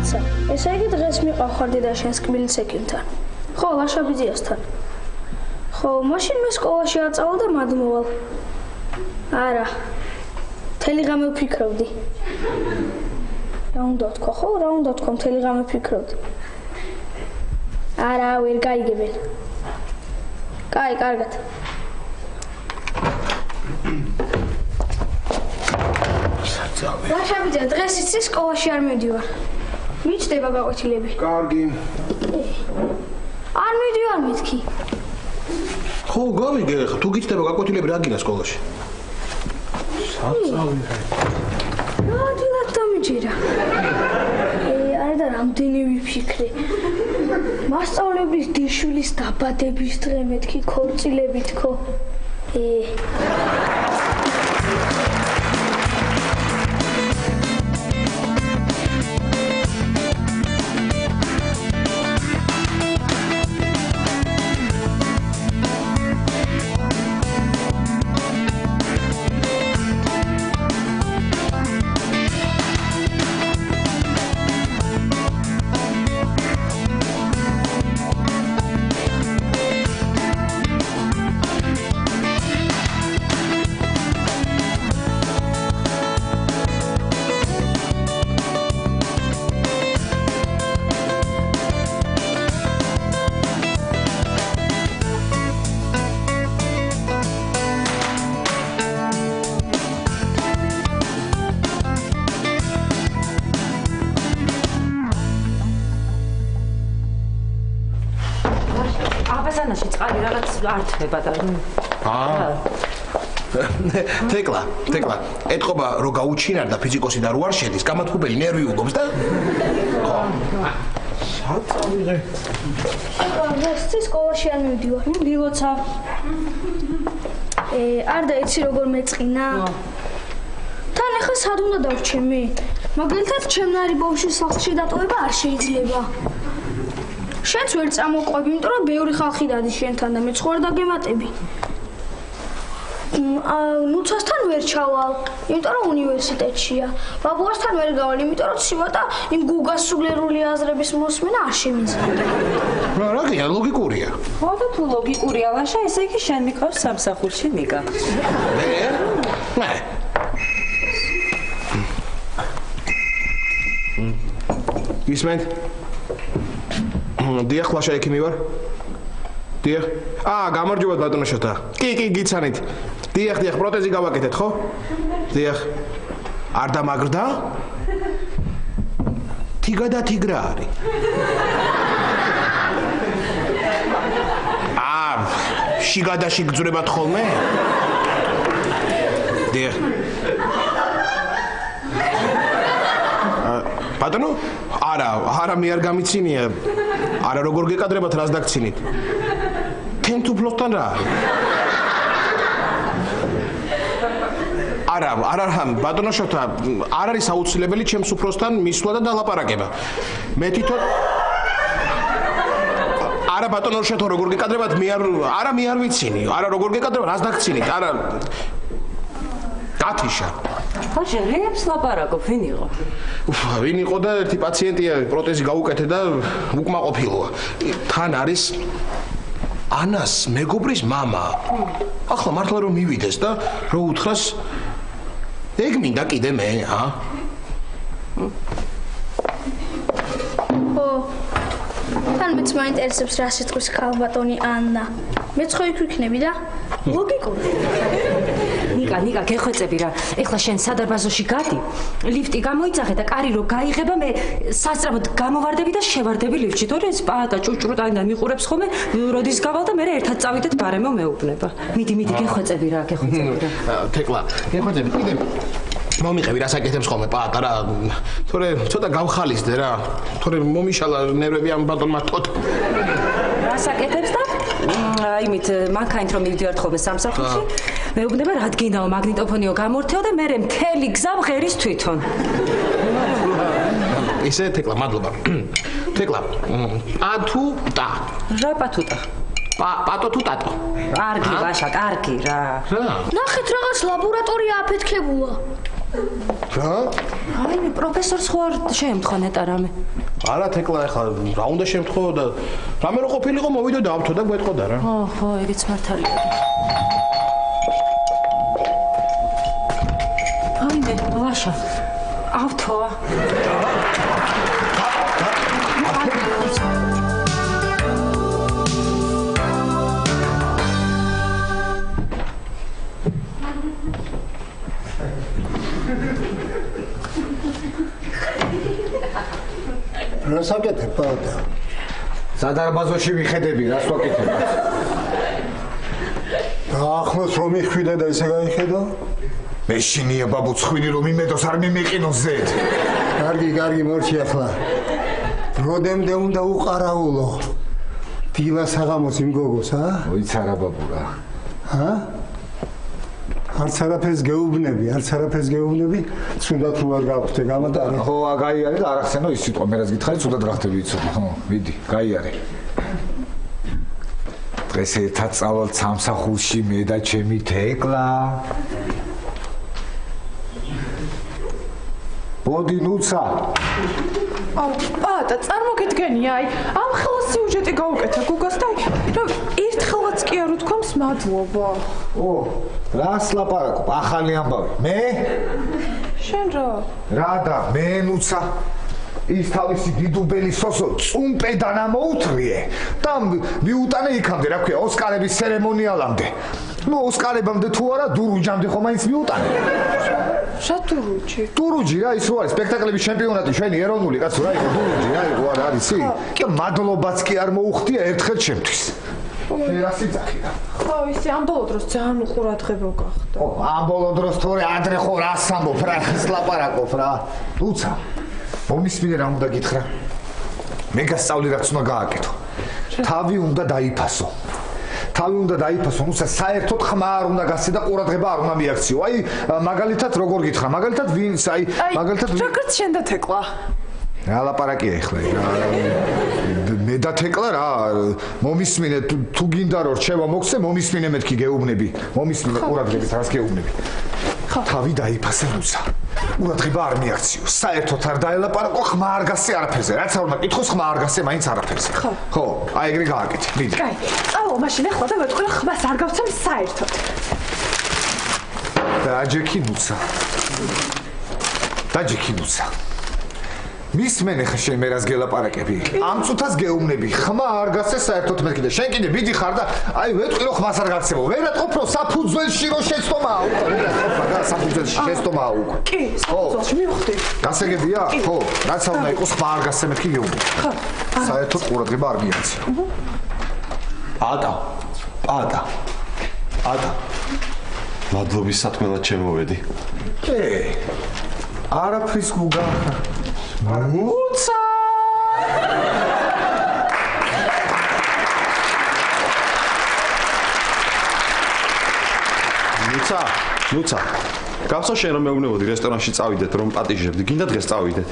ანცა, ესე იგი დღეს მიყავ და შენს კბილის ექიმთან. ხო, ლაშაბიძიასთან. ხო, მაშინ მე სკოლაში აწავალ და მად მოვალ. არა. მთელი ღამე ვფიქრობდი. რა უნდა თქვა, ხო, რა უნდა თქვა, მთელი ღამე ვფიქრობდი. არა, ვერ გაიგებენ. კაი, კარგად. ლაშაბიძე, დღეს იცი სკოლაში არ მივდივარ. მიჩნდება გაკვეთილები. კარგი. არ მივდივარ მეთქი. ხო, გავიგე, თუ გიჩნდება გაკვეთილები რა გინდა სკოლაში? რა დამიჯერა. არა და რამდენი ვიფიქრე. მასწავლებლის დიშვილის დაბადების დღე მეთქი ქორწილებით ხო. აბაზანაში წყალი რაღაც არ თვება და თეკლა, ეთყობა რო გაუჩინარ და ფიზიკოსი და რო არ შედის, გამათბობელი ნერვი უგობს და ხო. საწავიღე. დღეს სკოლაში არ მივდივარ. მივიოცა. არ და იცი როგორ მეწყინა? თან ახლა სად უნდა დავრჩემი? მაგალითად, ჩემნარი ბავშვის სახლში დატოვება არ შეიძლება. შენც ვერ წამოყვები, იმიტომ რომ ბევრი ხალხი დადის შენთან და მეც ხوار დაგემატები. ნუცასთან ვერ ჩავალ, იმიტომ რომ უნივერსიტეტშია. ბაბუასთან ვერ გავალ, იმიტომ რომ ცივატა იმ გუგას სულერული აზრების მოსმენა არ შემიძლია. რა გია, ლოგიკურია. ხო და თუ ლოგიკურია ლაშა, ესე იგი შენ მიყავს სამსახურში ნიკა. მე. ისმენთ? დიახ, ლაშა ექიმი ვარ. დიახ. გამარჯობა ბატონო შოთა. კი, გიცანით. დიახ, პროტეზი გავაკეთეთ, ხო? დიახ. არ დამაგრდა? თიგა და თიგრა არის. შიგა და შიგძვრებათ ხოლმე? დიახ. ბატონო? არა, მე არ გამიცინია. არა, როგორ გეკადრებათ, რას დაგცინით? თენთუფლოსთან რა არის? არა, ბატონო შოთა, არ არის აუცილებელი ჩემს უფროსთან მისვლა და დალაპარაკება. მე თვითონ არა ბატონო შოთა, როგორ გეკადრებათ, მე არ ვიცინი. არა, როგორ გეკადრებათ, რას დაგცინით? არა. გათიშა. ხოჭე, რეებს ლაპარაკობ, ვინ იყო? ვინ იყო და ერთი პაციენტია, პროტეზი გაუკეთე და უკმაყოფილოა. თან არის ანას მეგობრის მამა. ახლა მართლა რომ მივიდეს და რო უთხრას ეგ მინდა კიდე მე, თან მეც მაინტერესებს რა სიტყვის ქალბატონი ანნა. მეც ხო იქ ვიქნები და ლოგიკური. ნიკა, გეხვეწები რა. ეხლა შენ სადარბაზოში გადი, ლიფტი გამოიძახე და კარი რო გაიღება, მე სასწრაფოდ გამოვარდები და შევარდები ლიფტში. თორე ეს პაატა ჭუჭრუტანიდან მიყურებს ხოლმე, როდის გავალ და მე ერთად წავიდეთ ბარემო მეუბნება. მიდი, გეხვეწები რა. თეკლა, გეხვეწები კიდე. მომიყევი რას აკეთებს ხოლმე პაატა რა. თორე ცოტა გავხალისდე რა. თორე მომიშალა ნერვები ამ ბატონმა თოთ. რას აკეთებს და იმით მანქანით რომ მივდივართ ხოლმე სამსახურში, მეუბნება რადგინაო მაგნიტოფონიო გამორთეო და მე მთელი გზა მღერის თვითონ. ისე თეკლა, მადლობა. თეკლა, პათუტა. რა პათუტა? პატო თუ ტატო. კარგი, ლაშა, კარგი რა. ნახეთ რაღაც ლაბორატორია აფეთქებულა. რა? აი, პროფესორს ხო არ შეემთხვა ნეტა რამე? არა თეკლა ახლა რა უნდა შემთხვევა და რამე რო ყოფილიყო მოვიდო დავთო და გვეტყოდა რა. ხო, ეგეც მართალია. აინე, ლაშა. ავთოა. რასაკეთებ პაატა? სადარბაზოში მიხედები, რას ვაკეთებ? ახლოს რომ მიხვიდე და ისე გაიხედა? მეშინია ბაბუ ცხვირი რომ იმედოს არ მიმეყინო ზედ. კარგი, მორჩი ახლა. როდემდე უნდა უყარაულო? დილას აღამოს იმ გოგოს, მოიცარა ბაბუ რა. არც არაფერს გეუბნები, ცუდად რო არ გავხდე, გამატარე. ხო, გაიარე და არ ახსენო ის სიტყვა, მე რაც გითხარი, ცუდად რა ხდები იცოდი, ხო, მიდი, გაიარე. დღეს ერთად წავალთ სამსახურში მე და ჩემი თეკლა. ბოდი ნუცა. პაატა, წარმოგიდგენია, ამ ხელა სიუჟეტი გაუკეთა გოგას და რომ ერთხელაც კი არ უთქვამს მადლობა. რას ლაპარაკობ, ახალი ამბავი. მე? შენ რა და მე ნუცა? ის თავისი დიდუბელი სოსო წუმპედან ამოუთრიე და მიუტანე იქამდე, რა ქვია, ოსკარების ცერემონიალამდე. ოსკარებამდე თუ არა, დურუჯამდე ხო მაინც მიუტანე. რა დურუჯი? დურუჯი რა, ის რო არის სპექტაკლების ჩემპიონატი, ჩვენი ეროვნული კაცო რა იყო დურუჯი რა იყო, არა არისი? და მადლობაც კი არ მოუხდია ერთხელ ჩემთვის. რა სიძახი რა. ხო, ისე ამ ბოლო დროს ძალიან უყურადღებო გახდა. ამ ბოლო დროს თორე ადრე ხო რას ამბობ რა, ის ლაპარაკობ რა. თუცა მომისმინე რა უნდა გითხრა? მე გასწავლი რაც უნდა გააკეთო. თავი უნდა დაიფასო. ნუცა საერთოდ ხმა არ უნდა გასცე და ყურადღება არ უნდა მიაქციო. აი მაგალითად როგორ გითხრა? მაგალითად ვინც მაგალითად როგორ შენ და თეკლა? რა ლაპარაკია ეხლა? მე და თეკლა რა მომისმინე თუ გინდა რომ რჩევა მოგცე მომისმინე მეთქი გეუბნები. მომისმინე ყურადღებით რას გეუბნები. თავი დაიფასე ნუცა. ყურადღება არ მიაქციო. საერთოდ არ დაელაპარაკო, ხმა არ გასცე არაფერზე. რაც არ უნდა კითხოს, ხმა არ გასცე მაინც არაფერზე. ხო, აი ეგრე გააკეთე. მიდი. კაი, წავალ მაშინ ახლა და ვეთქვი რომ ხმას არ გავცემ საერთოდ. დაჯექი ნუცა. მისმენე ხა შენ მე რას გელაპარაკები? ამ წუთას გეუბნები, ხმა არ გასცე საერთოდ მეთქი და შენ კიდე ვიდი ხარ და აი ვეთქვი რომ ხმას არ გასცემო. ვერატყობ რომ საფუძველში რო შეცდომაა უკვე. საფუძველში შეცდომაა უკვე. კი, საფუძველში მივხვდი. გასაგებია? ხო, რაც არ უნდა იყოს ხმა არ გასცე მეთქი გეუბნები. ხო. საერთოდ ყურადღება არ მიაქცია. პაატა. მადლობის სათმელად შემოვედი. არაფრის გუგა. ნუცა! ნუცა. გახსოვს შენ რომ მეუბნებოდი რესტორანში წავიდეთ, რომ პატიჟებდი, გინდა დღეს წავიდეთ.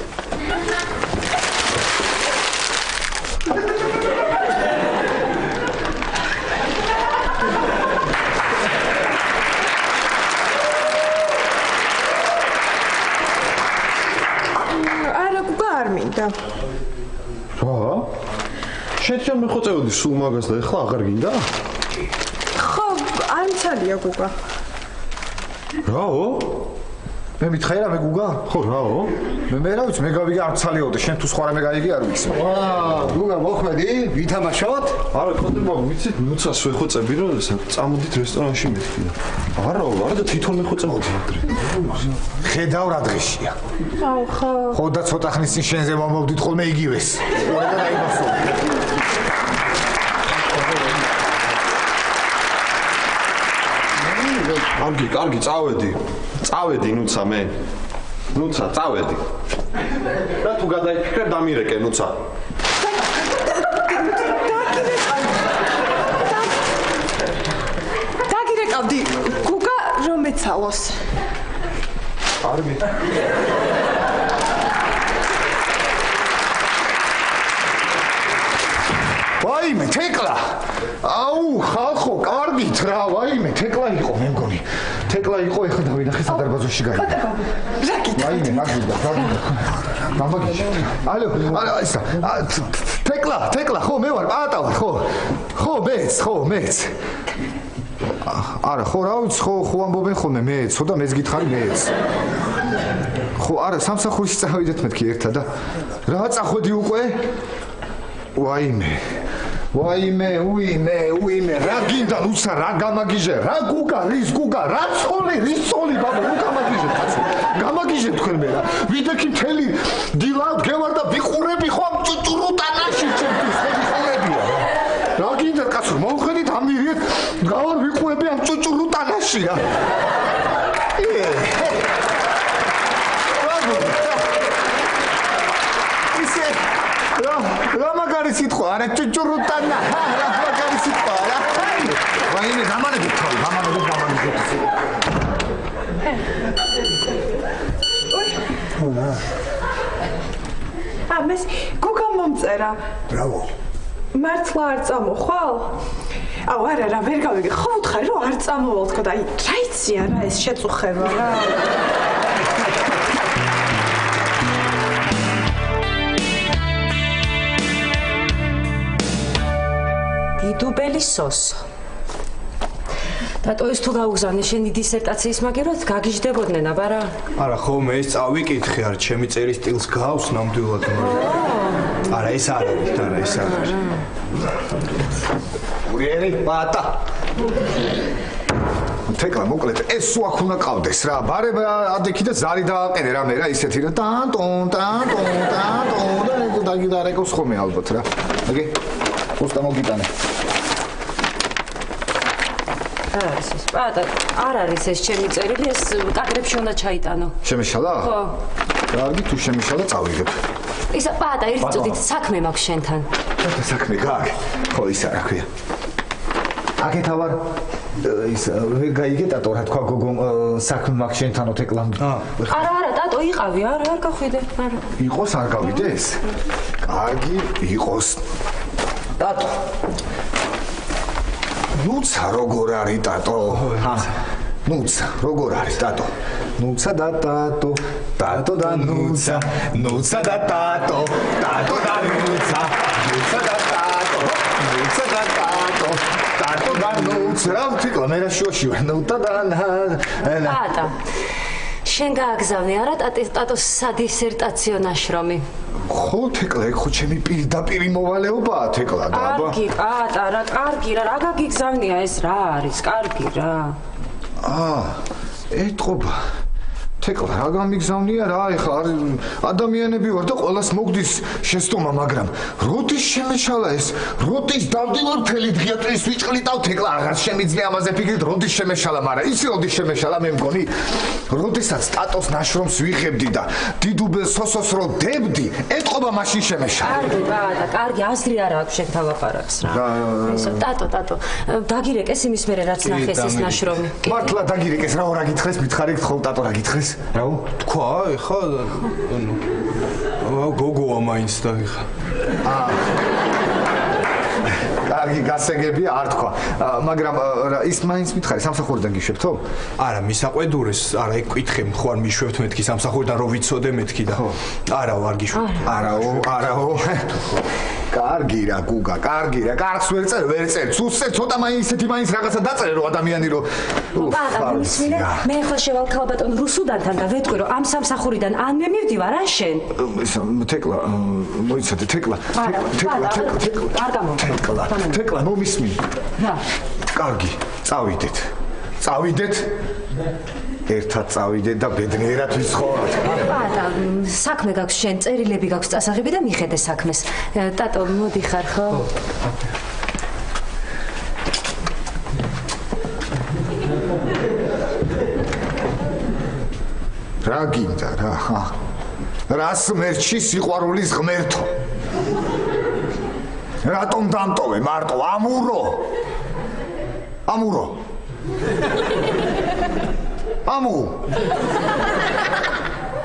მინდა. რა? შენ მე ხო წევდი სულ მაგას და ეხლა აღარ გინდა? ხო, არ მცალია გუგა. რაო? მე მითხარი რა მე გუგა? ხო, რაო? მე რა ვიცი, მე გავიგე არ მცალიოდე, შენ თუ სხვა რამე გაიგე არ ვიცი. გუგა მოხმედი, ვითამაშოთ? არა, ხოდება, ვიცით, ნუცას ვეხოწები რომ წამოდით რესტორანში მეთქი და. არა და თვითონ მეხოწებოდი ადრე. ხედავ რა დღეშია. ხო. ხო და ცოტა ხნის წინ შენზე მომოვდით ხოლმე იგივეს. ყველა დაიმასო. კარგი, წავედი ნუცა მე. ნუცა, წავედი. რა თუ გადაიფიქრებ დამირეკე ნუცა. დაგირეკავდი გუგა რომ მეცალოს. კარგი. ვაიმე, თეკლა. აუ, ხალხო, კარგით რა, ვაიმე, თეკლა იყო, მე მგონი. თეკლა იყო, ეხლა დავინახე სადარბაზოში გაიგე. რა გითხარ? ვაიმე, მაგიდა. გამაგიჟე. ალო, ისა. თეკლა, ხო, მე ვარ, პატა ვარ, ხო. ხო, მეც. არა, ხო, რა ვიცი, ხო ამბობენ ხოლმე მეც, ხო და მეც გითხარი მეც. ხო, არა, სამსახურში წავიდეთ მეთქი ერთად და რა წახვედი უკვე? ვაიმე, რა გინდა, უცა რა გამაგიჟე, რა გუგა, რა ცოლი, ბაბა, რა გამაგიჟე კაცო. გამაგიჟე თქვენ მე რა. ვიდექი მთელი დილად გევარ და ვიყურები ხო ამ ჭუჭურო ტანაში ჩემთვის, ვიყურებია რა. რა გინდა კაცო, მოვხედით ამირიეთ, გავარ ვიყურები ამ ჭუჭურო ტანაში რა. რა მაგარი სიტყვა, არა ჭუჭურუტანა, რა მაგარი სიტყვა, რა. ვაიმე, გამანებით. ამას გუგა მომწერა. ბრავო. მართლა არ წამოხვალ? აუ არა, ვერ გავიგე. ხო ვთხარი რომ არ წამოვალ თქო და აი რა იციან რა ეს შეწუხება რა. დიდუბელი სოსო. დატო ის თუ გაუგზავნე შენი დისერტაციის მაგერად გაგიჟდებოდნენ აბა რა? არა, ხოლმე ეს წავიკითხე, არ ჩემი წერის სტილს გავს ნამდვილად. არა, ეს არ არის. ურიერი, პატა. თეკლა მოკლედ ეს სულ აქ უნდა ყავდეს რა. ბარე ადექი და ზარი დააყენე რა მე რა ისეთი რა. ტან და გიდარეკოს ხოლმე ალბათ რა. აგე უბრალოდ მოგიტანე. პატა, არ არის ეს ჩემი წერილი, ეს კადრებში უნდა ჩაიტანო. შემეშალა? ხო. კარგი, თუ შემეშალა წავიღებ. ისა პატა, ერთი წუთით საქმე მაქვს შენთან. საქმე გააკე. ხო, ისა რა ქვია. აკეთა ვარ ის ვერ გაიგე დატო რა თქვა გოგომ საქმე მაქვს შენთანო თეკლამ. არა, დატო იყავი, არ გახვიდე. არა. იყოს არ გავიდეს? კარგი, იყოს. დატო. ნუცა როგორ არის დატო? ნუცა როგორ არის დატო? ნუცა და დატო და ნუცა და დატო და ნუცა და ნუცა რა ვთქვა მე რა შუაში ვარ ნუცა და პატა შენ გააგზავნე არა ტატოს სადისერტაციო ნაშრომი? ხო თეკლა ეგ ხო ჩემი პირდაპირი მოვალეობაა თეკლა და აბა კარგი პატა რა კარგი რა გაგიგზავნია ეს რა არის კარგი რა ეთყობა თეკლა რა გამიგზავნია რა ეხლა ადამიანები ვარ და ყველას მოგდის შეცდომა მაგრამ როდის შემეშალა ეს როდის დავდივარ მთელი დღეატრის ვიჭყლიტავ თეკლა აღარ შემიძლია ამაზე ფიქრით როდის შემეშალა მაგრამ იცი როდის შემეშალა მე მგონი როდესაც ტატოს ნაშრომს ვიღებდი და დიდუბელ სოსოს რო დებდი ეთყობა მაშინ შემეშალა კარგი პატა კარგი აზრი არ აქვს შენთან ლაპარაკს რა ისო ტატო დაგირეკეს იმის მერე რაც ნახეს ეს ნაშრომი მართლა დაგირეკეს რა რა გითხრეს მითხარით ხო ტატო რა გითხრეს რაო თქვა ეხა გოგოა მაინც და ეხა კარგი გასაგებია არ თქვა მაგრამ ის მაინც მითხარი სამსახურიდან გიშვებთო არა მისაყვედურეს არა ეგ კითხე მხوار მიშვებთ მეთქი სამსახურიდან რო ვიცოდე მეთქი და არა ვარ გიშვებ არაო კარგი რა გუგა კარგი რა კარგს ვერ წერ ცუცე ცოტა ისეთი მაინც რაღაცა დაწერე რომ ადამიანი რო პატა მისმინე მე ხო შევალ ბატონ რუსუდანთან და ვეტყვი რომ ამ სამსახურიდან ან მე მივდივარ ან შენ თეკლა მოიცადე თეკლა თეკლა მომისმინე რა კარგი წავიდეთ ერთად წავიდეთ და ბედნიერად ვიცხოვართ. პატა, საქმე გაქვს შენ, წერილები გაქვს წასაღები და მიხედე საქმეს. ტატო, მოდიხარ ხო? რა გინდა რა? რას მერჩი სიყვარულის ღმერთო? რატომ დამტოვე მარტო ამურო?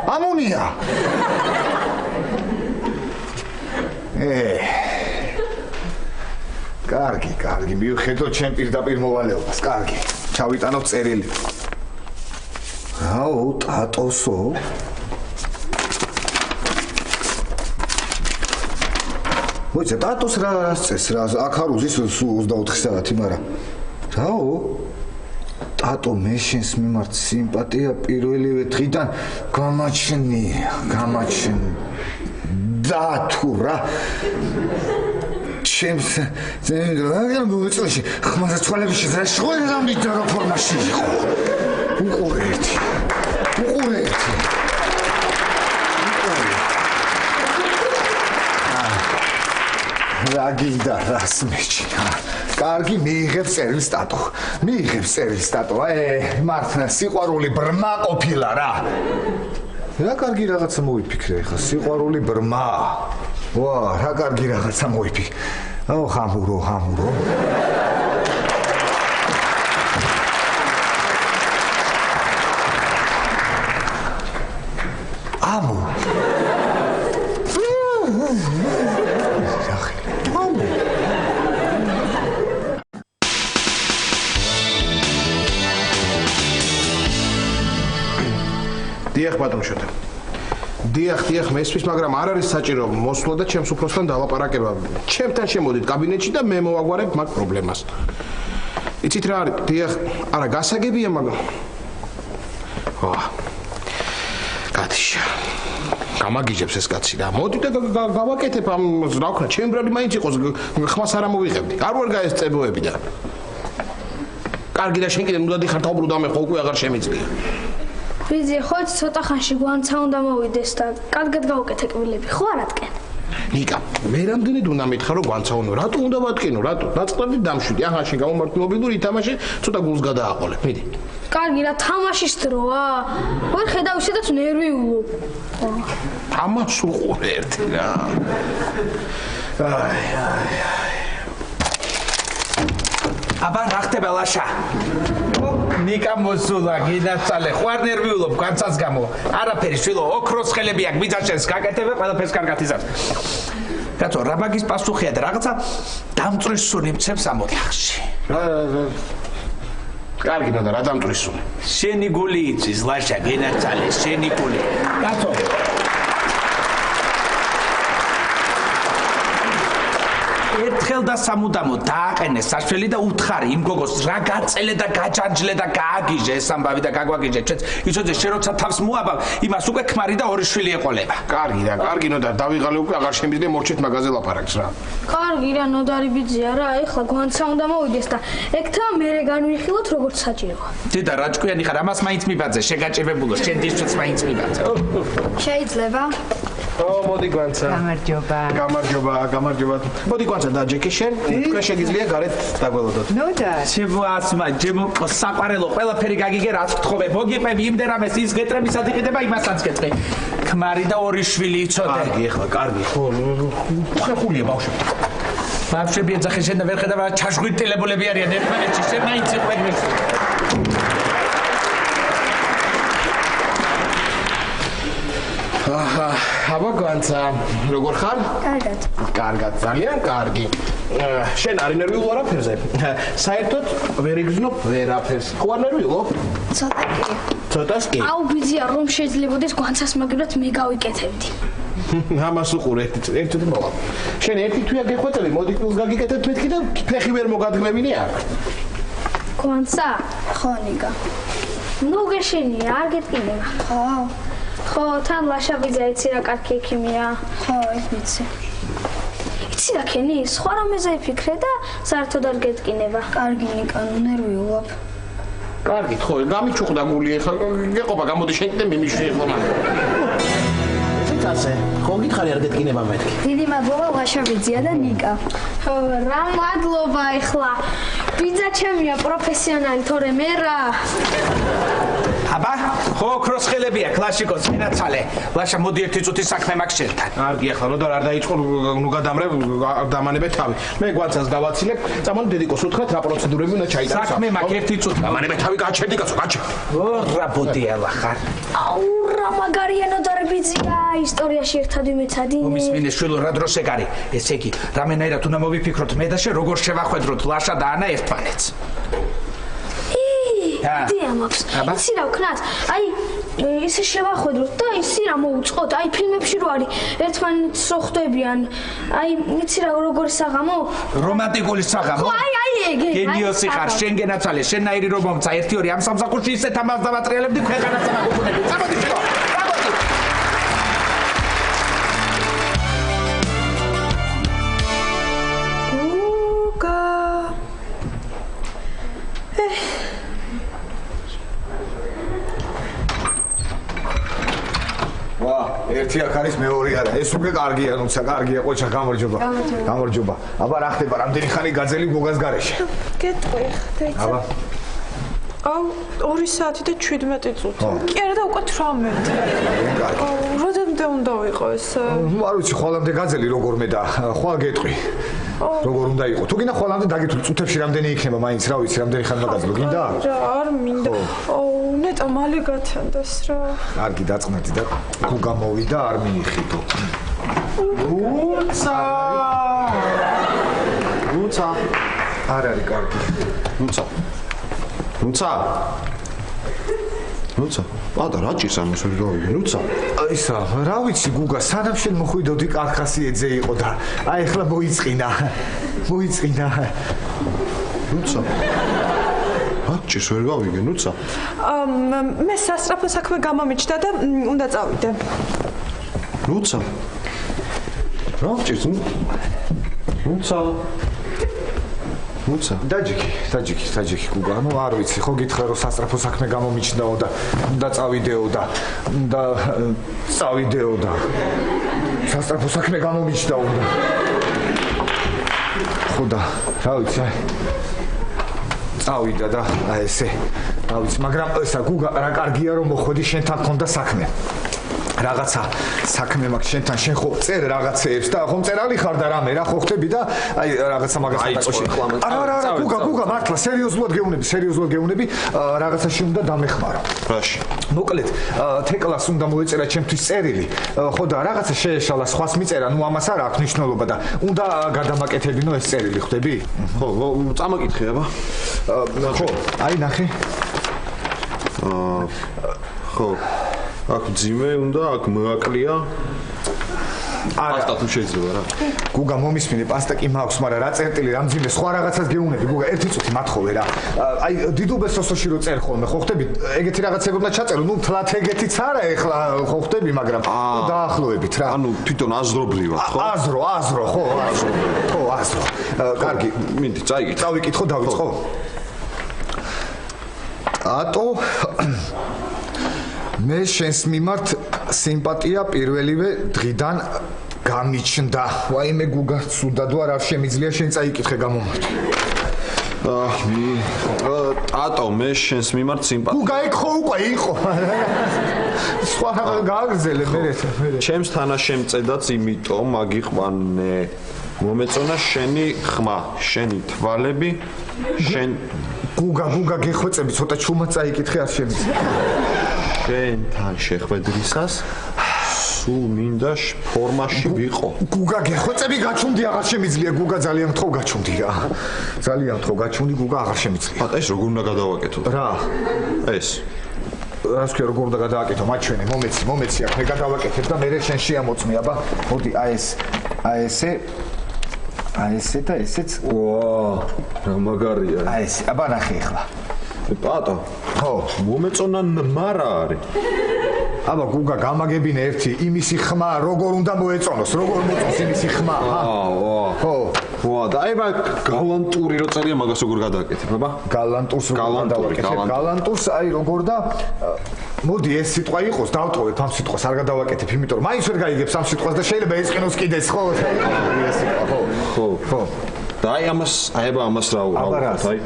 ამუნია კარგი მივხედო ჩემ პირდაპირ მოვალეობას კარგი ჩავიტანო წერილი რაო ტატოსო მოიცა ტატოს რა წეს რა აქ არ უზის 24 საათი, მაგრამ რაო? ტატო მე შენს მიმართ სიმპათია პირველივე დღიდან გამაჩნია. და თუ რა ჩემს ზენდრაგან მოიწოში ხმაზე ცვალებში და შეხოლა მიდარო ფორმაში იყო. უყურე ერთი. რა გინდა რას მეჩია? კარგი მიიღებს წერილს ტატო. მართლა სიყვარული ბრმა ყოფილა რა. რა კარგი რაღაცა მოიფიქრე ხა სიყვარული ბრმა. ვა, რა კარგი რაღაცა მოიფიქრე. აუ ხამურო. ამო. დიახ ბატონშოთა. დიახ, მესმის, მაგრამ არ არის საჭირო მოსვლა და ჩემს უფროსთან დალაპარაკება. ჩემთან შემოდით კაბინეტში და მე მოვაგვარებ მაგ პრობლემას. იცით რა არის? დიახ, არა გასაგებია, მაგრამ კაცია. გამაგიჟებს ეს კაცი და მოდი და გავაკეთებ ამ რა ვქნა, ჩემ ბრალი მაინც იყოს, ხმას არ ამოვიღებდი. არ ვარ გაესწებოები და. კარგი და შენ კიდე უნდა დიხარ თავბრუ და მე ხო უკვე აღარ შემიძლია. ვიზი ხო ცოტა ხანში გვანცა უნდა მოვიდეს და კარგად გავუკეთე კბილები ხო არატკენ? ნიკა, მე რამდენად უნდა მითხრა რომ გვანცაუნო, რატო უნდა ვატკინო, რატო? დაწყდები დამშვიდი, ახლა შენ გამომართული მობილური ითამაშე, ცოტა გულს გადააყოლე, მიდი. კარგი რა თამაშის დროა? ვერ ხედავ ისედაც ნერვი ულობ. თამაშს უყურე ერთი რა. აბა რა ხდება ლაშა? ნიკა მოსულა, გინაცალე, ხوار ნერვიულობ განცაც გამო. არაფერი შვილო, ოქროს ხელები აქვს, მიწაშენს გაკეთებ, ყველაფერს კარგად იზარს. კაცო, რაბაგის პასუხია და რაღაცა დამწრისუნი მცემს ამ ოთახში. კარგი და რა დამწრისუნი? შენი გული იცის, ლაშა, გინაცალე, შენი გული. კაცო, ერთხელ და სამუდამოდ დააყენე საშველი და უთხარი იმ გოგოს რა გაწელე და გაჯანჯლე და გააგიჟე ეს ამბავი და გაგვაგიჟე ჩვენც იცოდე შენ როცა თავს მოაბავ იმას უკვე ქმარი და ორი შვილი ეყოლება. კარგი ნოდა დავიღალე უკვე აღარ შემიძლია მორჩეთ მაგაზე ლაპარაკს რა. კარგი რა ნოდარი ბიძია რა ეხლა გვანცა უნდა მოვიდეს და ეგთა მერე განვიხილოთ როგორც საჭიროა. დედა რა ჭკვიანი ხარ ამას მაინც მიბაძე შეგაჭებებულო შენ დისწვეთს მაინც მიბაძე. შეიძლება მოდი გვანცა. გამარჯობა. მოდი გვანცა დაჯექე შენ. თქვენ შეგიძლია გარეთ დაგველოდოთ. ნოდა. ჩემო ასმა, ჩემო საყარელო, ყველაფერი გაგიგე რაც გთხოვე. მოგიყები იმდერამეს ის გეტრებისად იყიდება იმასაც გეტრე. ქმარი და ორი შვილი იცოდე. კარგი, ხო. ხეხულია ბავშვები. ბავშვები ეძახე შენ და ვერ ხედავ რა ჩაჟღვიტილებულები არიან ერთმანეთში. შენ მაინც იყვე მე. აბა განცა, როგორ ხარ? კარგად, ძალიან კარგი. შენ არ ნერვიულ არაფერზე? საერთოდ ვერ იგრძნობ ვერაფერს. ხო არ ნერვიულობ? ცოტას კი. აუ ბიძია რომ შეიძლებოდეს განცას მაგივრად მე გავიკეთებდი. ამას უყურე ერთი მოვა. შენ ერთი თვია გეხვეწები, მოდი კილს გაგიკეთებ მეთქი და ფეხი ვერ მოგადგმებინე აქ. განცა? ხო ნიკა. ნუ გეშენია, არ გეტკინება. ხო, თან ლაშა ბიძია იცი რა კარგი ექიმია. ხო, ვიცი. იცი რა ქენი, სხვა რამეზე იფიქრე და საერთოდ არ გეტკინება. კარგი ნიკა, ნუ ნერვიულობ. კარგი, ხო, გამიჩუყდა გული ახლა გეყობა, გამოდი შენ კიდე მიმიშვი ხო მაგრამ. ხო გითხარი არ გეტკინება მეთქი. დიდი მადლობა ლაშა ბიძია და ნიკა. ხო, რა მადლობა ახლა. ბიძა ჩემია პროფესიონალი, თორე მე რა. აბა, ხო ოქროს ხელებია კლასიკოს მენაცალე. ლაშა მოდი ერთი წუთი საქმე მაქვს შენთან. კარგი, ახლა როდარ არ დაიწყო, ნუ გადამრევ, დამანებე თავი. მე გვანცას გავაცილებ, წამოდი დედიკოს უთხრათ რა პროცედურები უნდა ჩაიტაროს. საქმე მაქვს ერთი წუთი. დამანებე თავი გაჩერდი კაცო, გაჩერდი. რა ბოდიალა ხარ. აუ რა მაგარიანო დარბიძია, ისტორიაში ერთად ვიმეცადინე. მომისმინე შვილო რა დროს ეგ არის? ესე იგი, რამენაირად უნდა მოვიფიქროთ მე და შენ როგორ შევახვედროთ ლაშა და ანა ერთმანეთს. იდეა მაქვს. იცი რა ვქნათ? აი ისე შევახვედროთ და ისი რა მოუწყოთ. აი ფილმებში რო არის ერთმანეთს რო ხვდებიან. აი იცი რა როგორი საღამო? რომანტიკული საღამო. ხო, აი ეგ. გენიოსი ხარ, შენ გენაცვალე, შენნაირი რომ მომცა 1-2 ამ სამსახურში ისე თამას დავატრიალებდი ქვეყანას ამაგუხუნები. წამოდი შეგო. წამოდი. გუგა. ვა, ერთი აქ არის, მეორე არა. ეს უკვე კარგია, თუმცა კარგია, ყოჩა, გამარჯობა. გამარჯობა. აბა რა ხდება, რამდენი ხანი გაძელი გოგას გარეშე? გეტყვი ხდეთ. აბა. აუ 2 საათი და 17 წუთი. კი არა და უკვე 18. აუ, როდემდე უნდა ვიყო ეს? ნუ არ ვიცი, ხვალამდე გაძელი როგორმე და ხვალ გეტყვი. როგორ უნდა იყო? თუ გინდა ხვალამდე დაგეთვლი წუთებში რამდენი იქნება მაინც, რა ვიცი, რამდენი ხანმა გაძლო, გინდა? რა, არ მინდა. აუ, ნეტა მალე გათენდეს რა. კარგი, დაწყნეთი და გუგა მოვიდა, არ მიიხიდო. უცა არ არის კარგი. ნუცა პატა რა ჭირს ამას ვერ გავიგე ნუცა ისა რა ვიცი გუგა სანამ შენ მოხვიდოდი კარხასიეძე იყო და აი ახლა მოიწყინა ნუცა რა ჭირს ვერ გავიგე ნუცა მე სასწრაფო საქმე გამომიჩნდა და უნდა წავიდე ნუცა რა ჭირს ნუცა დაჯიქი გუგა ნუ არ ვიცი ხო გითხრა რომ სასწრაფო საქმე გამომიჩნდაო და უნდა წავიდეო და სასწრაფო საქმე გამომიჩნდაო ხო და რა ვიცი წავიდა და აი ესე რა ვიცი მაგრამ ესა გუგა რა კარგია რომ მოხვედი შენთან მქონდა საქმე რაღაცა საქმე მაქვს შენთან შენ ხო წერ რაღაცეებს და ხომ წერალი ხარ და რამე რა ხო ხტები და აი რაღაცა მაგასთან დაკავშირებით არა გუგა მართლა სერიოზულად გეუბნები რაღაცაში უნდა დამეხმარო რაში მოკლედ თეკლას უნდა მოეწერა ჩემთვის წერილი ხო და რაღაცა შეეშალა სხვას მიწერა ნუ ამას არ აქვს მნიშვნელობა და უნდა გადამაკეთებინო ეს წერილი ხტები ხო წამაკითხე აბა ხო აი ნახე ხო აქ ძიმე უნდა აქ მოაკლია პასტა თუ შეიძლება რა გუგა მომისმინე პასტა კი მაქვს მაგრამ რა წერტილი რა მძიმე სხვა რაღაცას გეუნები გუგა ერთი წუთი მათხოვე რა აი დიდუბეს სოსოში რო წერ ხოლმე ხო ხტები ეგეთი რაღაცები უნდა ჩაწერო ნუ თლათ ეგეთიც არა ეხლა ხო ხტები მაგრამ დაახლოებით რა ანუ თვითონ აზრობრივად ხო აზრო ხო აზრო კარგი მინდი წავიკითხო დავიწყო ატო მე შენს მიმართ სიმპათია პირველივე დღიდან გამიჩნდა. ვაიმე გუგა, სუდადო არ შემიძლია შენ წაიკითხე გამომართვე. ატო მე შენს მიმართ სიმპათია. გუგა იქ ხო უკვე იყო. სხვა გააგრძელე მე. ჩემს თანაშემწედაც იმიტომ მაგიყვანე. მომეწონა შენი ხმა, შენი თვალები, შენ გუგა გეხვეწები ცოტა ჩუმად წაიკითხე არ შემიძლია. შენთან შეხვედრისას სულ მინდა ფორმაში ვიყო. გუგა გეხვეწები გაჩუმდი აღარ შემიძლია გუგა ძალიან გთხოვ გაჩუმდი რა. ძალიან გთხოვ გაჩუმდი გუგა აღარ შემიძლია. პატა ეს როგორ უნდა გადავაკეთო? რა? ეს რას ქვია როგორ უნდა გადავაკეთო? მაჩვენე, მომეცი აქ მე გადავაკეთებ და მე შენ შეამოწმე, აბა. მოდი, აი ესე და ესეც. ვა, რა მაგარია. აი ესე, აბა ნახე ახლა. პატა. ხო, მომეწონა მარა არის. აბა გუგა გამაგებინე ერთი იმისი ხმა როგორ უნდა მოეწონოს როგორ მოწონს იმისი ხმა ხო და აი მაგ გალანტური რო წერია მაგას როგორ გადააკეთებ აბა გალანტურს როგორ გადავაკეთებ გალანტურს აი როგორ და მოდი ეს სიტყვა იყოს დავტოვებ ამ სიტყვას არ გადავაკეთებ იმიტომ რომ მაინც ვერ გაიგებს ამ სიტყვას და შეიძლება ეწყინოს კიდეც ხო ხო და აი ამას რა ვუყავთ აი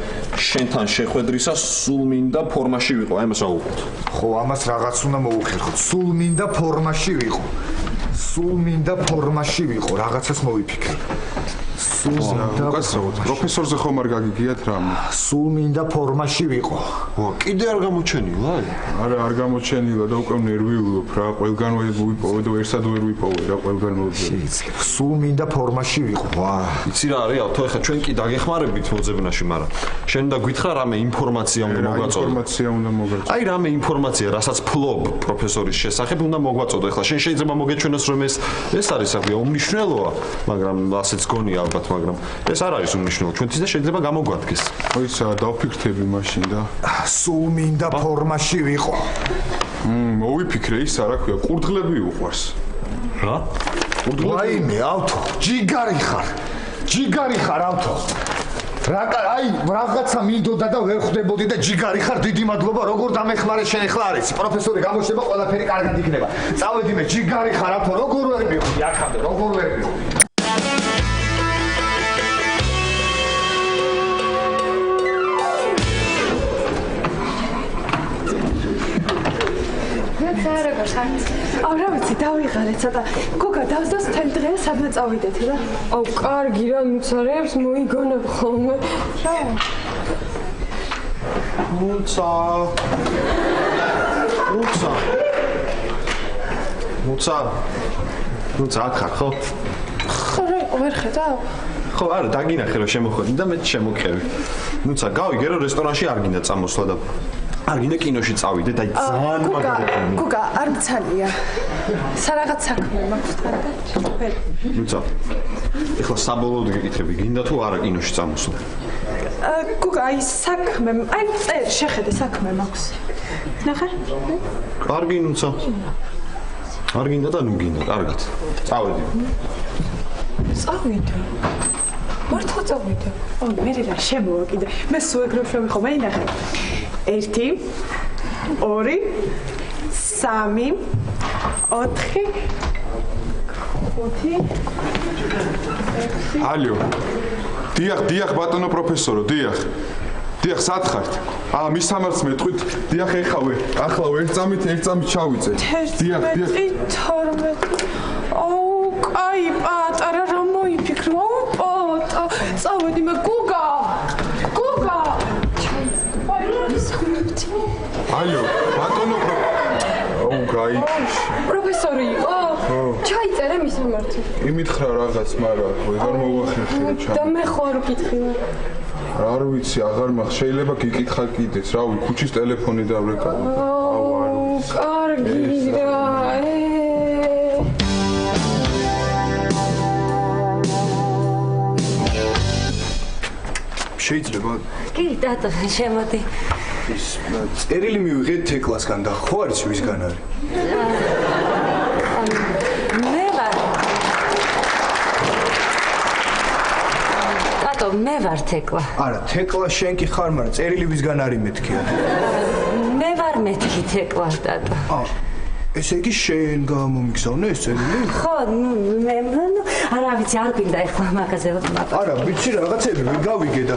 შენთან შეხვედრისას სულ მინდა ფორმაში ვიყო აი ამას რა ვუყავთ ხო ამას რაღაც უნდა მოუხერხოთ სულ მინდა ფორმაში ვიყო რაღაცას მოვიფიქრე უკაცრავად პროფესორზე ხომ არ გაგიგიათ რამე? სულ მინდა ფორმაში ვიყო. კიდე არ გამოჩენილა? არა, არ გამოჩენილა და უკვე ნერვიულობ რა, ყველგან ვიპოვე და ერთად ვერ ვიპოვე რა, ყველგან მოძებნა. სულ მინდა ფორმაში ვიყო. იცი რა არის, ავთო ეხლა ჩვენ კი დაგეხმარებით მოძებნაში, მაგრამ შენ და გითხრა რამე ინფორმაცია უნდა მოგვაწოდო. ინფორმაცია უნდა მოგვაწოდო. აი რამე ინფორმაცია, რასაც ფლობ პროფესორის შესახებ უნდა მოგვაწოდო. ეხლა შენ შეიძლება მოგეჩვენოს რომ ეს არის საქმე უმნიშვნელოა, მაგრამ ასეც გონია ალბათ, მაგრამ ეს არ არის უმნიშვნელო. ჩვენთვის და შეიძლება გამოგვადგეს. ისა დავფიქრდები მაშინ და სულ მინდა ფორმაში ვიყო. მოვიფიქრე ისა რა ქვია, ყურდღლები უყვარს. რა? ვაიმე, ავთო, ჯიგარი ხარ ავთო. აი რაღაცა მინდოდა და ვერ ხვდებოდი და ჯიგარი ხარ, დიდი მადლობა, როგორ დამეხმარე შენ ახლა არის. პროფესორი გამოჩნდება, ყველაფერი კარგად იქნება. წავედი მე, ჯიგარი ხარ ავთო, როგორ ვერ მივხვდი აქამდე, როგორ ვერ მივხვდი. რა ვიცი, დავიღალე ცოტა. გოგა დავსდოს თელ დღე სადმე წავიდეთ რა. აუ, კარგი რა, მუცარეებს მოიგონებ ხოლმე. რა? მუცა აქ ხარ ხო? რა იყო ვერ ხედავ? ხო, არა, დაგინახე რომ შემოხვედი და მე შემოქევი. მუცა, გავიგე რომ რესტორანში არ გინდა წამოსვლა და არ გინდა კინოში წავიდე და ძალიან მაგარი. გოგა, არ მცალია. სარაღაც საქმე მაქვს თან და ვერ. მუცა, ეხლა საბოლოოდ გეკითხები, გინდა თუ არა კინოში წამოსვლა? გოგა, აი საქმე, აი წერ, შეხედე საქმე მაქვს. ნახე? კარგი, მუცა. არ გინდა და ნუ გინდა, კარგად. წავედი. წავიდე. მართლა წავიდე. მე რა შემოვაკიდე. მე სულ ეგრე შევიხო, მე ნახე. 1 2 3 4 5 ალიო. დიახ ბატონო პროფესორო, დიახ, სად ხართ? მის სამარცს მეტყვით, დიახ, ახლა ერთ წამით ჩავიწე. დიახ. 12 აუ, კაი პატარა რა მოიფიქრო, პატა. წავედი მე გოგა. ალიო, ბატონო პროფესორი იყო? ჩაიწერე მის სამართლს. იმითხრა რაღაც, მაგრამ ვეღარ მოვახერხე ჩა. და მე ხო არ ვკითხილა. არ ვიცი, აღარ მაქვს, შეიძლება გიკითხა კიდეც, რავი, ქუჩის ტელეფონი დავრეკა. კარგი რა. შეიძლება? კი, დატო, შემოდი. წერილი მივიღეთ თეკლასგან და ხო არის ვისგან არის? მე ვარ. დატო, მე ვარ თეკლა. არა, თეკლა შენ კი ხარ, მაგრამ წერილი ვისგან არის მეთქია? მე ვარ მეთქი თეკლა, დატო. ესე იგი შენ გამომიგზავნე ეს წერილი? ხო, მე არა ვიცი, არ გვინდა ეხლა მაგაზე ვთქვა. არა, ვიცი რაღაცები ვერ გავიგე და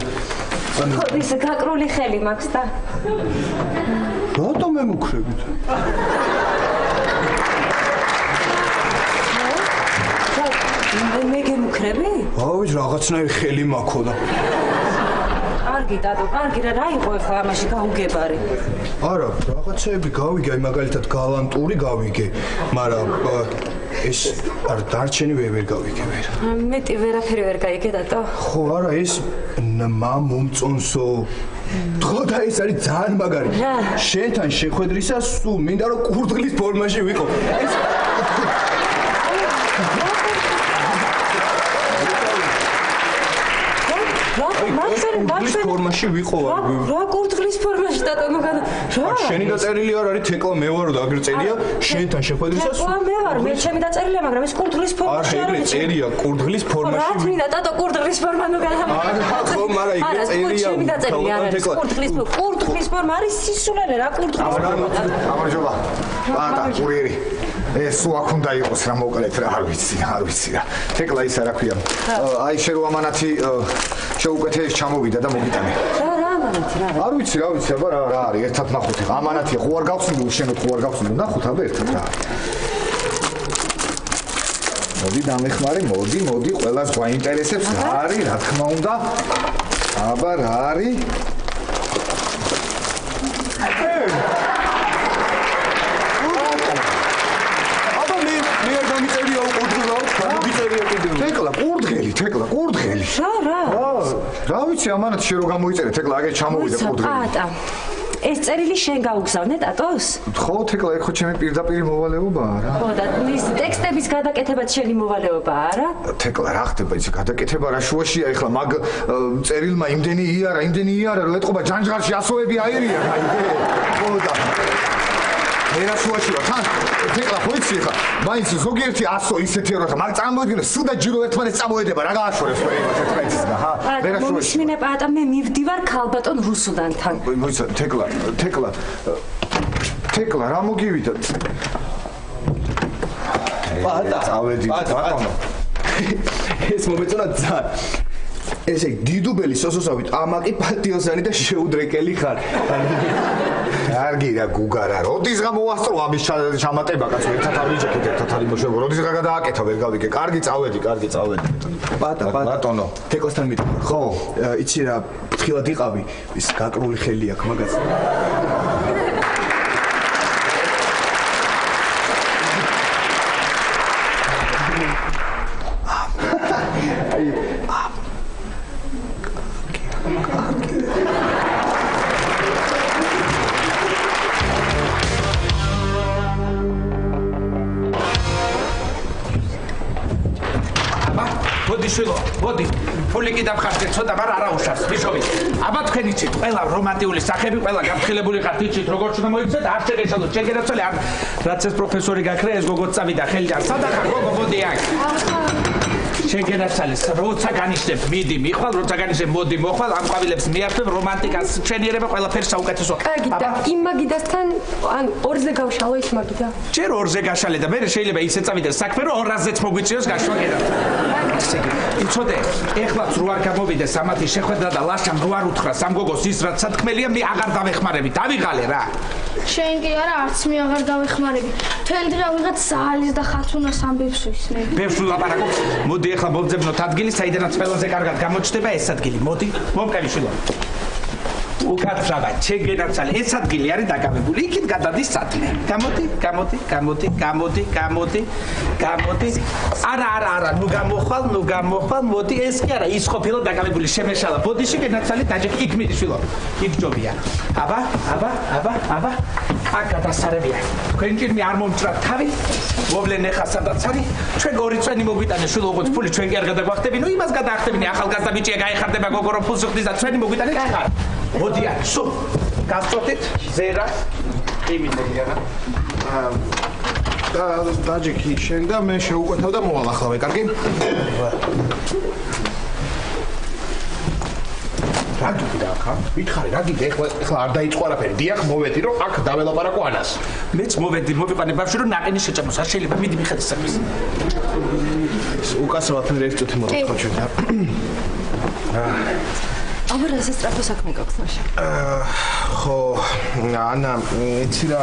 ხო, ის გაკრული ხელი მაქვს და რატომ მემუქრებით? მე გემუქრები? ავი, რაღაცნაირი ხელი მაქვს და კარგი დადო, კარგი რა იყო ახლა ამაში გაუგებარი? არა, რაღაცები გავიგე, აი მაგალითად გალანტური გავიგე, მაგრამ ეს არ დარჩენი ვერ გავიგე ვერ. მეტი ვერაფერი ვერ გაიგე დადო. ხო, არა, ეს მომწონსო. ხო და ეს არის ძალიან მაგარი. შენთან შეხვედრისას სულ მინდა რომ კურდღლის ფორმაში ვიყო. ეს კურდღლის ფორმაში ვიყო. რა კურდღლის ფორმაში დადო მაგარი? რა? შენი დაწერილი არ არის თეკლა მე ვარო და აგერ წერია შენთან შეხვედრისას. თეკლა მე ვარ, მე ჩემი დაწერილია, მაგრამ ეს კურდღლის ფორმაში არ არის. წერია კურდღლის ფორმაში. რა თქმა უნდა, დადო კურდღლის ფორმა ნუ გაჰამ. ხო, მაგრამ იგივე წერია. ჩემი დაწერილი არ არის კურდღლის ფორმა არის სისულელე რა კურდღლის ფორმა. გამარჯობა. პატა, კურიერი. ეს სულ აქ უნდა იყოს რა მოკლედ რა, არ ვიცი რა. თეკლა ისა რა ქვია. აი შენ რომ ამანათი შეუკეთე ჩამოვიდა და მოგიტანე. რა ამანათი რა? არ ვიცი, აბა რა არის, ერთად ნახოთ. ამანათია, ხო არ გავხსნილ, შენ ხო არ გავხსნილ, ნახოთ აბა ერთად რა. მოდი დამეხმარი, მოდი, ყველას გვაინტერესებს რა არის, რა თქმა უნდა. აბა რა არის? აბა მე არ გამიწერია უკურდღელო, გამიწერია კიდევ. თეკლა, კურდღელი. რა? რა ვიცი, ამანაც შე რო გამოიწერე, თეკლა აგე ჩამოვიდა კურდღელი. პატა. ეს წერილი შენ გაუგზავნე ტატოს? ხო, თეკლა, ეგ ხო ჩემი პირდაპირ მოვალეობაა რა. ხო და ის ტექსტების გადაკეთებაც შენი მოვალეობაა რა? თეკლა, რა ხდება იცი, გადაკეთება რა შუაშია ეხლა, მაგ წერილმა იმდენი იარა, ლეტყობა ჯანჯღარში ასოები აირია, ხო და მე რა შუაში ვარ, თან თეკლა ხო იცი ეხლა, მაინც ზოგიერთი 100 ისეთი რა ხა, მაგ წარმოედგინე, სულ და ჯირო ერთმანეთს წამოედება, რა გააშორებს მე ერთმანეთს და ჰა, მე რა შუაში. მომისმინე პატა, მე მივდივარ ქალბატონ რუსუდანთან. მოიცა, თეკლა, რა მოგივიდა? პატა, წავედი, ბატონო. ეს მომეწონა ძალიან. ესე დიდუბელი სოსოსავით, ამაკი პატიოსანი და შეუდრეკელი ხარ. კარგი რა გუგარა, როდის გამოვასწრო ამის ჩამატება კაცო, ერთად ავიჯექეთ, ერთად იმოშევ, როდის გადააკეთა, ვერ გავიგე. კარგი წავედი. პატა, ბატონო. თეკლასთან მიდიხარ, ხო? იცი რა, ფრთხილად იყავი, ის გაკრული ხელი აქვს მაგას. მოდი, ფული კი დამხარჯეთ ცოტა, მაგრამ არა უშავს, ბიჭები. აბა თქვენ იცით, ყველა რომანტიული სახები, ყველა გაფრთხილებული ხართ, იცით, როგორ უნდა მოიცეთ, არ შეგეცადოთ, შენ გერაცვალე, რაც ეს პროფესორი გაქრა, ეს გოგოც წავიდა ხელიდან. სადაა გოგო, მოდი აქ. შენ გერაცვალე, როცა განიშნებ, მიდი, მიხვალ, როცა განიშნებ, მოდი, მოხვალ, ამ ყვავილებს მიართვებ, რომანტიკას ჩვენიერება ყველაფერი საუკეთესო. კარგი და იმ მაგიდასთან, ან ორზე გავშალო ის მაგიდა. ჯერ ორზე გაშალე და მე შეიძლება ისე წავიდეს საქმე, რომ 200-ზეც მოგვიწიოს გაშვა გერათ. იცოდე, ეხლაც რო არ გამოვიდეს ამათი შეხვედრა და ლაშამ რო არ უთხრა სამ გოგოს ის რაც სათქმელია, მე აღარ დავეხმარები, დავიღალე რა. შენ კი არა, არც მე აღარ დავეხმარები. მთელი დღე ავიღეთ საალის და ხათუნას ამბებს ვისმენ. ბევრს ვლაპარაკობ. მოდი ეხლა მოვძებნოთ ადგილი, საიდანაც ყველაზე კარგად გამოჩნდება ეს ადგილი. მოდი, მომყევი შვილო. უკაცრავად, შენ გენაცვალე, ეს ადგილი არის დაკავებული, იქით გადადის სათლე. გამოდი. არა, ნუ გამოხვალ, მოდი, ეს კი არა, ის ყოფილა დაკავებული, შემეშალა, ბოდიში გენაცვალე, დაჯექი, იქ მიდი შვილო. იქ ჯობია. აბა. აქ გადასარევია. თქვენ ჭირმი არ მომჭრათ თავი, მოვლენ ეხა სადაც არის, ჩვენ ორი წვენი მოგვიტანე შვილო, როგორც ფული ჩვენ კი არ გადაგვახტები, ნუ იმას გადაახტებინე, ახალგაზრდა ბიჭია გაიხარდება გოგო რომ ფულს ხდის და ჩვენი მოგვიტანე ხარ. მოდი აქ, სულ გასწორდით ზერა იმიტებია რა. დაჯექი შენ და მე შეუკვეთავ და მოვალ ახლა, კარგი? რა გიგდა ხა? მითხარი, რა გიგდა? ეხლა არ დაიწყო არაფერი. დიახ, მოვედი რომ აქ დაველაპარაკო ანას. მეც მოვედი, მოვიყანე ბავშვი რომ ნაყინი შეჭამოს. არ შეიძლება მიდი მიხედე საქმეს. უკაცრავად მე ერთ წუთი მოვიხო ჩვენ და. აბა რა სასწრაფო საქმე გაქვს მაშა? ხო, ანა, იცი რა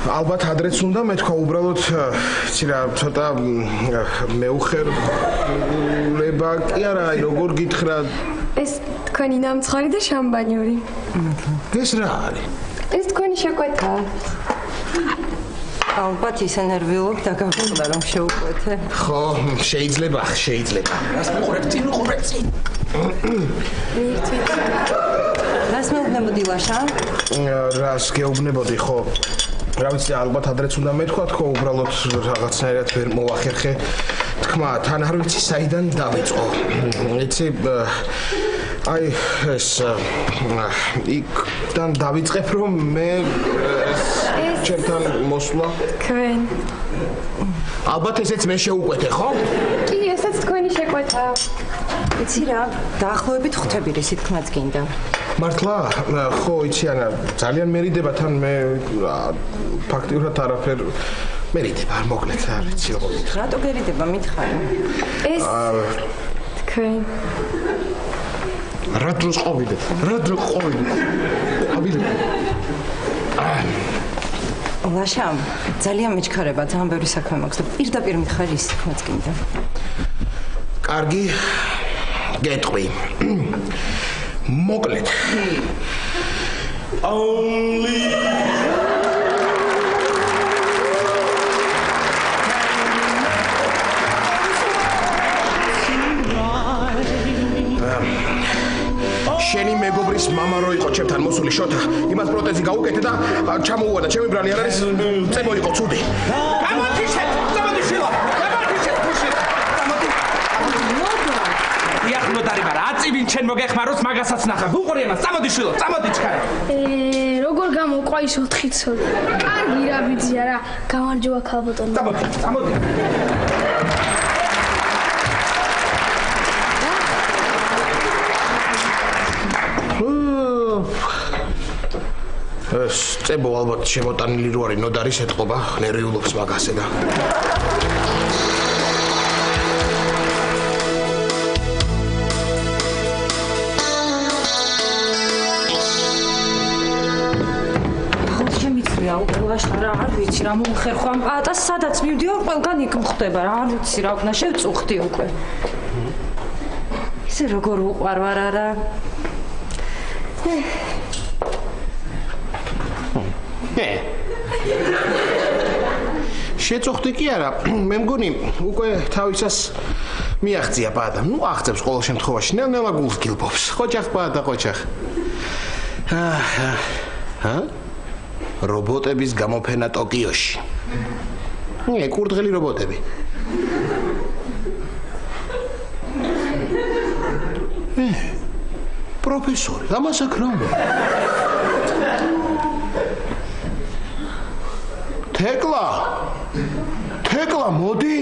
ალბათ ადრეც უნდა მეთქვა, უბრალოდ იცი რა ცოტა მეუხერხლება კი არა, აი როგორ გითხრა. ეს თქვენი ნამცხარი და შამბანიური. ეს რა არის? ეს თქვენი შეკვეთაა. ალბათ ისე ნერვიულობ და გაგვიყვდა რომ შეუკვეთე. ხო, შეიძლება. რას მიყურებ წინ. რას მეუბნებოდი ლაშა? რას გეუბნებოდი, ხო? რა ვიცი, ალბათ ადრეც უნდა მეთქვა, თქო, უბრალოდ რაღაცნაირად ვერ მოვახერხე. თქმა, თან არ ვიცი საიდან დავიწყო. იცი, აი ეს იქიდან დავიწყებ, რომ მე ჩემთან მოსვლა. თქვენ. ალბათ ესეც მე შეუკვეთე, ხო? კი, ესაც თქვენი შეკვეთაა. იცი რა, დაახლოებით ხვდები რისი თქმაც გინდა. მართლა? ხო, იცი ანა, ძალიან მერიდება თან მე ფაქტიურად არაფერ მერიდება, არ მოკლედ, არ ვიცი როგორ. რატო გერიდება, მითხარი? ეს თქვენ. რა დროს ყოფილეთ? ყვავილე. ლაშა, ძალიან მეჩქარება, ძალიან ბევრი საქმე მაქვს და პირდაპირ მიხარ ის მოწმინდა. კარგი, გეტყვი. მოკლედ. Only შენი მეგობრის მამა რო იყო ჩემთან მოსული შოთა, იმას პროტეზი გაუკეთე და ჩამოუვადა ჩემი ბრალი არ არის წემო იყო ცუდი. გამოდიშეთ, გამოდიშილო. გამოდიშეთ, ფუში. გამოდი. იახ ნოდარი მარა, აწივინ ჩენ მოგეხმაროს მაგასაც ნახა. უყური ამას, წამოდიშილო, წამოდი ჩქარა. როგორ გამოყვა ის 4 ცოლი? კარგი რა ბიძია რა. გამარჯობა ქალბატონო. წამოდი, წამოდი. ეს წებო ალბათ შემოტანილი რო არის ნოდარის ეთყობა, ნერვიულობს მაგასე და რა არ ვიცი რა მომხერხვა ამ პატას სადაც მივდივარ ყველგან იქ მხდება რა არ ვიცი რა უნდა შევწუხდი უკვე ისე როგორ უყვარვარ არა შეწუხდი კი არა მე მგონი უკვე თავისას მიაღწია პატა ნუ აღწევს ყოველ შემთხვევაში ნელ-ნელა გულს გილბობს ხოჭახ პატა ხოჭახ რობოტების გამოფენა ტოკიოში. კურდღელი რობოტები. პროფესორი, ამას აქ რა უნდა? თეკლა, მოდი.